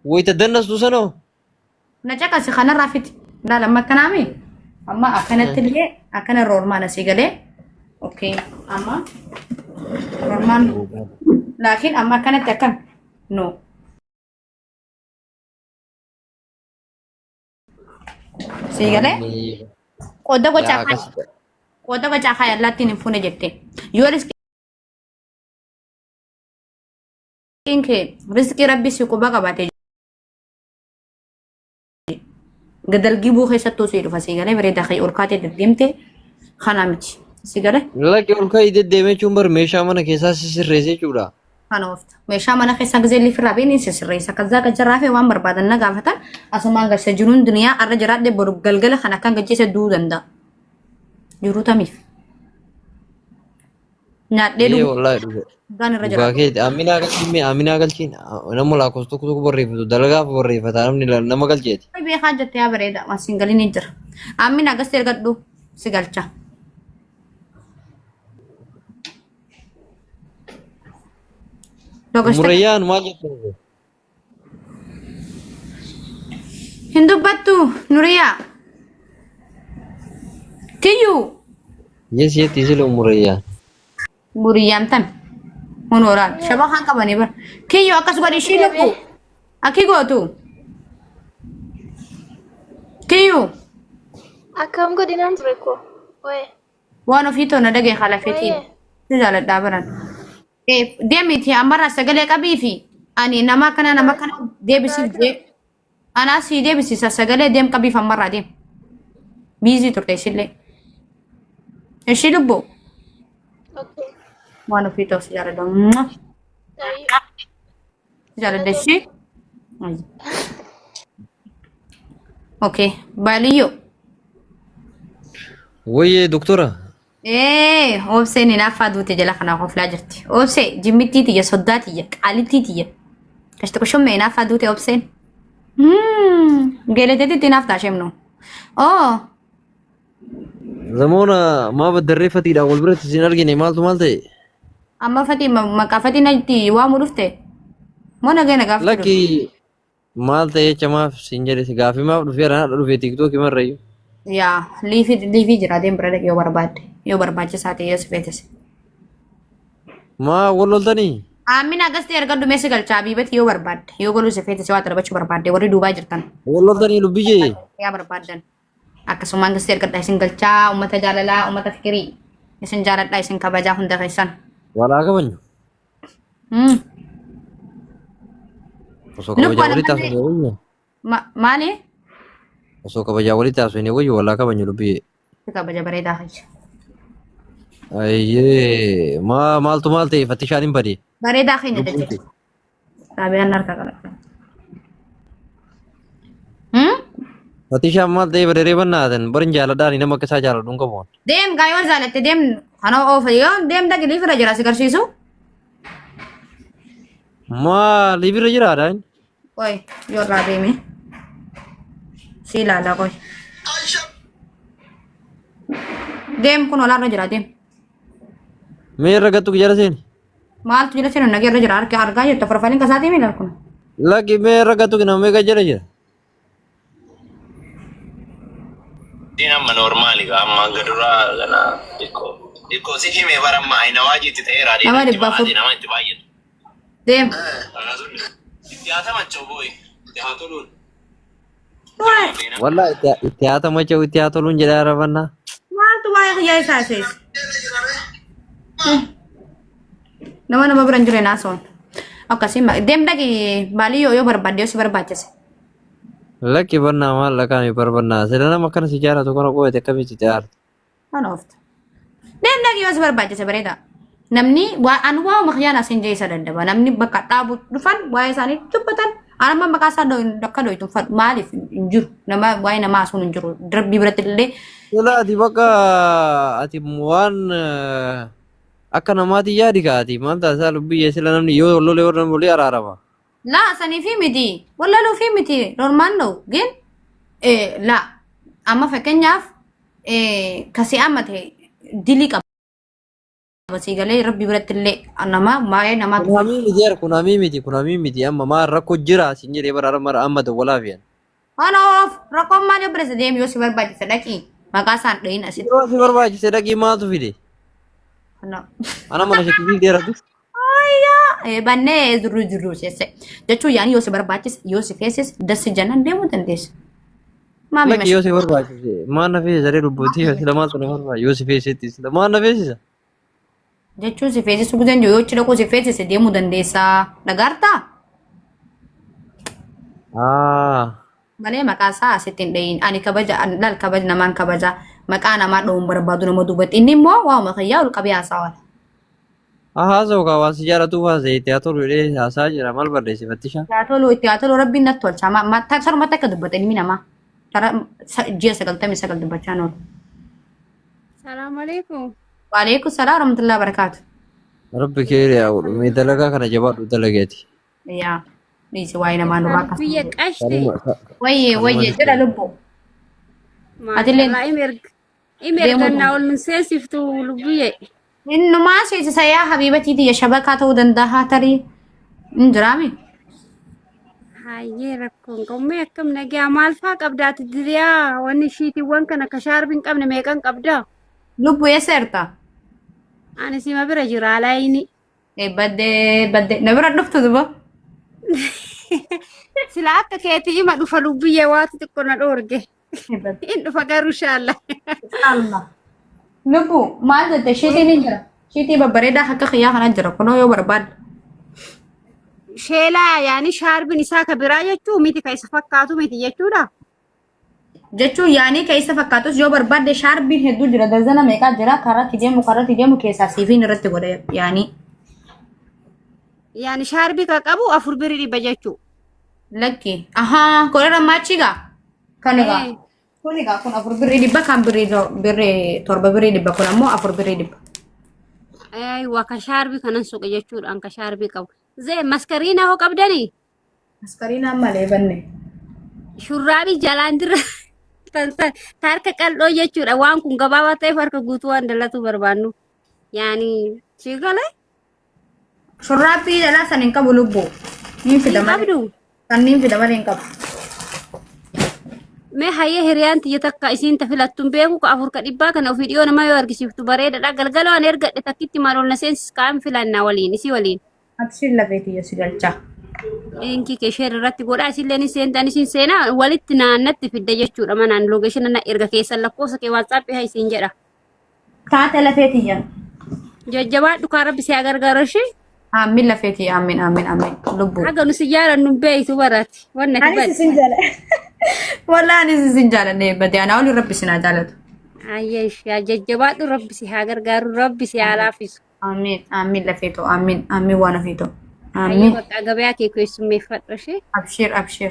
ويتدنس دوسنو. نجاك سخنا رافت لا لما كان عمي أما أكنت اللي أكن الرورمان سيجله أوكي أما رورمان لكن أما كانت أكن نو سيجله قد يا وجهك كاس. قد وجهك يا لاتين فونه جتة يورس إنك رزق ربي سيكوبا كباتي قدر جيبو خيسة توصيله فسيجله بريد أخي أوركاتي تدمته خنامتي سيجله لكن الكاي دي ديمه چومبر ميشا من كيسا سيسريسي چودا. خنوفت مشا mana keessa gisee liif raabeen sirreessa kaza gajaraa fi waan barbaadan na gaafatan asumaan garsa jiruun duniyaa arra jiraadhe boru galgala kan akkan gajjeessa duu danda'a jiruu tamiif nyaadhee ايه dhuguu والله. gaan irra jiraadhu باكيت امينا قالتي امينا قالتي نمو لا كوستو كوتو بريفتو دلغا بريفتا نمني نما قالتي. beekaa jettee yaa bareeda waan siin galiin hin jira ammin agas ergadhu si galcha logashte مريان ما جت. hin dubbattu nuriyaa tiyyuu يس يتيزل مريان. buriyaan tan honoraan shaba kan qabanii bar kiyyoo akkas godhi ishii lubbu akki gootu kiyyuu Akkam godinaan ture ko. Waye. waan ofii toona dhagee kalafeetiin si jaaladhaa baran deemiti ammarraa sagalee qabii fi ani nama kana deebisiif jee anaa sii deebisisa sagalee deem qabiif ammarraa deem biizii turte ishillee ishii lubbu Okay. waan ofii ta'u si jaaladha Dari. si jaaladha ishii okay baaliyyoo وي دكتورة. obseen hinaaffaa duute jala kanaa koflaa jirti. Obsee jimmittii tiyya soddaa tiyya qaalittii tiyya. Kashta kushumme hinaaffaa duute obseen. Geeleteetitti hinaaftaa shemnu. Oo زمونا ما بدري فتي دا والبرت سينرجي مالتو مالتي. amma fatii maqaa fatii natti waamuu dhufte. Moo nagee gaaftu dhufte. لكي مالتي چما سينجري سغافي ما دفير انا دفي تيك توك مر ريو. Yaa liifii jira deem bira yoo barbaadde yoo barbaachisaa ta'e yoo si feetese. ما ولولتني. Aamin agasti erga dumeessi galchaa biibatti yoo barbaadde yoo goluu si feetese waa darbachuu barbaadde warri duubaa jirtan. ولولتني لبيجي. Yaa barbaadan. Akkasumaan gasti ergadha isin galchaa uummata jaalalaa uummata fikirii isin jaaladha isin kabajaa hunda keessan. ولا كمان. وسوق Lubbu بجاوري تاسو alamallee وي. maali? وسوق بجاوري تاسو ني وي ولا كمان لبي. Si kabaja bareedaa keessa. اي ما مالتو مالتي فتشانين بدي. Bareedaa keenya لبوتي. jechuudha. Taabiyaan harka qaba. فتشان مالتي بدري بنادن برن جالا داني نما كسا جالا دون كمون. Deem gaayoo jaalatte deem kana oofa yoo deem dagi liifira jira si garsiisu. ما ليبي رجرا داين. Qoy yoo irraa deeme. Si ilaala qoy. Deem kun olaarra jira deem. مي رغتو جرسين. Maaltu jira sinu nagee irra jira harka argaa jirta farfaliin kasaatii miila kun. لكي مي رغتو كنا مي جرجر. Dina amma normali ga amma gadura gana iko si hime bara amma aina waji ti tayra de Nama dhibbaaf nama itti baay'atu. deem. Itti macho boy. Itti hatulun. Waay والله اتياتا ما جو اتياتا لون جدا ربنا. maaltu waa'ee xiyyaa isaa sees. Nama biran jiru naasoon. Akkasii deem dagi baaliyyoo yoo barbaadde yoo si barbaachise. لكي برنا ما لكاني بربنا سيدنا ما كان سيجارة تكون قوة كمي تجار. Kan oofta. Deem dagi yoo si barbaachise bareeda. Namni waan waa makiyaan asin jeessa dandaba. Namni bakka dhaabu dhufan waa'ee isaanii dubbatan. Anamma maqaa isaa akka dhoytu maaliif hin jiru. Nama waa'ee namaa sun hin jiru. Darbii biratti illee لا دي بقى أتي موان أكنا ما تيجي كاتي ما أنت أسأل بيجي سلا نمني يو لولي ورنا مولي أرارما. laa sanii fi miti. Wallaluu fi miti. Normaannoo gin laa amma fakkeenyaaf kasii amma ta'e dilii qaba. بس قال ربي برت اللي أنا ما أنا ما Kun hamii miti jar kun hamii miti kun hamii miti amma maal rakkoo jira sin jedhee bara mara amma dawwalaa fiyan. أنا رقم ما جبر سديم يوسف برباجي صدقي ما قاسان دين أسيت Yeroo si barbaachise dhaqii maaltu fide? أنا Ana mana shakkii dheeratu. أيه بني زرو سيسة جتشو يعني يوسف برباجي يوسف فيسس دس جنان ديمو تنديس ما Lakki بيمشي yoo si barbaachise maal na feesisa saree lubbuutii sila maaltu na barbaachise yoo si feesetti sila maal na feesisa? جتشو سيفيسس سوكدن جو يوتشي لكو سيفيسس ديمو تنديسا نغارتا malee maqaa isaa asitti hin dhayin ani kabaja lal kabaja namaan kabaja maqaa namaa dha'uun barbaadu nama dubbatti inni immoo waa'uma fayyaa ol qabee haasawaa Haasa'u kaa waan si jaallatu haasa'e itti haa tolu jedhee haasaa jira maal barreessifattisha? itti haa tolu rabbiin natti tolcha sarumatti akka dubbate ilmi namaa tara ji'a 99 dubbachaa noolu. Salaam alaikum. Waalaikum salaam warahmatullahi wabarakatuh. Rabbi kee yaa godhu mee dalagaa kana jabaadhu dalageeti. Yaa dhiisi waa'ee namaa nurraa akkas. Biyya qashti. Wayyee jira lubbu. Atillee imergannaa ol nun seensiftu lubbiyye. innumaa seensisa yaa habiibatii tiyya shabakaa ta'uu danda'a tarii hin jiraami. Hayyee rakkoon qabume akkam nagaa maal faa qabdaati diriyaa wanni shiitiiwwan kana ka shaarbiin qabne meeqan qabdaa? Lubbu eessa jirta? Ani sima bira jira alaayini. Baddee na bira dhuftu duba. Sila akka keetii ima dhufa lubbiyye waati xiqqoo na dhoorge. In dhufa garuu shaalla. Lubbu maal jette shiitiin hin jira. Shiitii babbareedaa akka xiyyaa kana jira kunoo yoo barbaadde. Sheelaa yaani shaarbiin isaa ka biraa jechuu miti ka isa fakkaatu miti jechuudha. Jechuun yaanii keessa fakkaatus yoo barbaadde shaarbiin hedduu jira dazana meeqaa jira karratti deemu keessaa siifiin irratti godhe yaanii. Yaani shaarbii ka qabu 4 birrii dhibba jechuu. Lakki kodhara maachigaa kan egaa kun egaa kun 4 birrii dhibba kan birrii 7 birrii dhibba kun ammoo 4 birrii dhibba. Waa ka shaarbii kanan suqe jechuudhaan ka shaarbii qabu. Zee maskariina hoo qabdanii? Maskariinaan malee banne. Shurraabii jalaan dirra harka qal'oo jechuudha. Waan kun gabaabaa ta'eef harka guutuu waan dallatu barbaannu. Yaani si galee? Shurraabii jalaa san hin qabu lubbu. Niin fida malee. Kanneen fida malee hin qabu. Mee hayyee hiriyaan tiyya takka isiin tafilattuun beeku ka 4 dhibbaa kana ofii dhiyoo nama yoo argisiiftu bareedaadha. Galgalaan ergadhe takkitti maal ol na seensis kaan filannaa waliin isii waliin. Atishin lafeetiyya si galchaa. Inki kee irratti godhaa isillee ni seentan isin seenaa walitti naannatti fidda jechuudha manaan loogeeshina na erga keessan lakkoofsa kee waatsaappii haa isiin jedha. Taate lafeetiyya. Jajjabaadhu kaa rabbi si gargaara ishee. Aamin lafeetiyya aamin lubbu. Haga nu si jaalannu beeytu baraati. Wanna Anis isin jaalladha. Walaa anis isin jaalladha badee anaa olii rabbi sinaa jaallatu. Ayyee ishee jajjabaadhu rabbi si haa gargaaru rabbi si haa laafisu. Aamin lafeetoo aamin waan afeetoo. Ayyee bakka gabayaa kee keessummeeffadhu ishee. Abshir. Ashii.